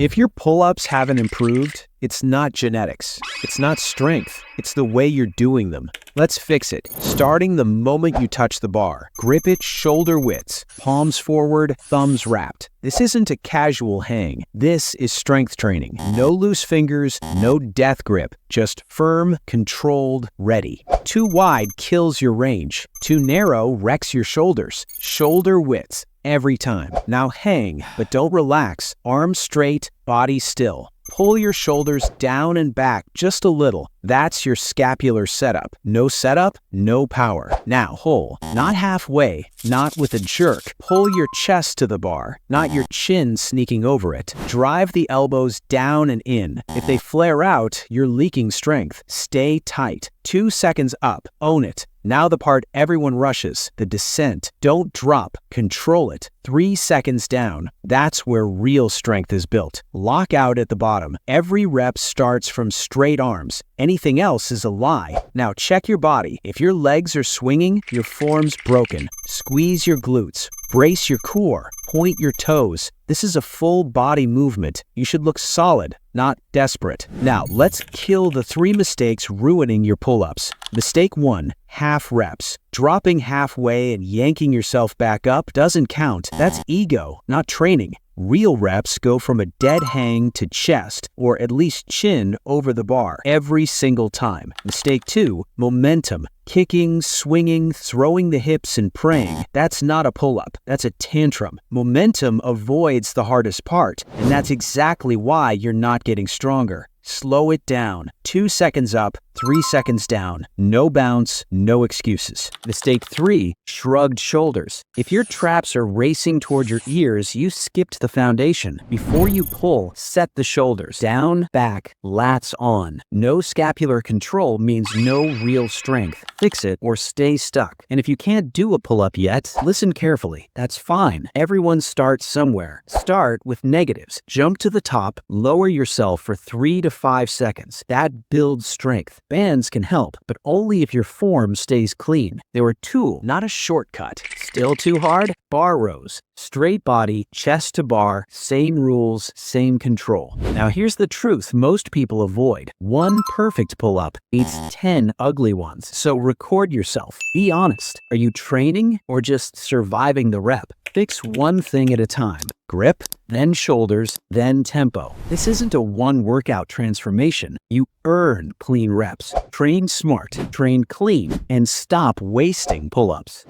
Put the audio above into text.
If your pull-ups haven't improved, it's not genetics. It's not strength. It's the way you're doing them. Let's fix it. Starting the moment you touch the bar. Grip it shoulder widths, palms forward, thumbs wrapped. This isn't a casual hang. This is strength training. No loose fingers, no death grip. Just firm, controlled, ready. Too wide kills your range. Too narrow wrecks your shoulders. Shoulder widths. Every time. Now hang, but don't relax. Arms straight, body still. Pull your shoulders down and back just a little. That's your scapular setup. No setup, no power. Now pull, not halfway, not with a jerk. Pull your chest to the bar, not your chin sneaking over it. Drive the elbows down and in. If they flare out, you're leaking strength. Stay tight. 2 seconds up. Own it. Now the part everyone rushes, the descent. Don't drop. Control it. 3 seconds down. That's where real strength is built. Lock out at the bottom. Every rep starts from straight arms. Anything else is a lie. Now check your body. If your legs are swinging, your form's broken. Squeeze your glutes. Brace your core. Point your toes. This is a full body movement. You should look solid, not desperate. Now, let's kill the 3 mistakes ruining your pull-ups. Mistake 1, half reps. Dropping halfway and yanking yourself back up doesn't count. That's ego, not training. Real reps go from a dead hang to chest, or at least chin, over the bar every single time. Mistake 2, momentum. Kicking, swinging, throwing the hips and praying. That's not a pull-up. That's a tantrum. Momentum avoids the hardest part, and that's exactly why you're not getting stronger. Slow it down. 2 seconds up, 3 seconds down. No bounce, no excuses. Mistake 3, shrugged shoulders. If your traps are racing toward your ears, you skipped the foundation. Before you pull, set the shoulders. Down, back, lats on. No scapular control means no real strength. Fix it or stay stuck. And if you can't do a pull-up yet, listen carefully. That's fine. Everyone starts somewhere. Start with negatives. Jump to the top, lower yourself for 3 to 5 seconds. That builds strength. Bands can help, but only if your form stays clean. They're a tool, not a shortcut. Still too hard? Bar rows. Straight body, chest to bar, same rules, same control. Now here's the truth most people avoid. 1 perfect pull-up beats 10 ugly ones. So record yourself. Be honest. Are you training or just surviving the rep? Fix one thing at a time. Grip, then shoulders, then tempo. This isn't a one workout transformation. You earn clean reps. Train smart, train clean, and stop wasting pull-ups.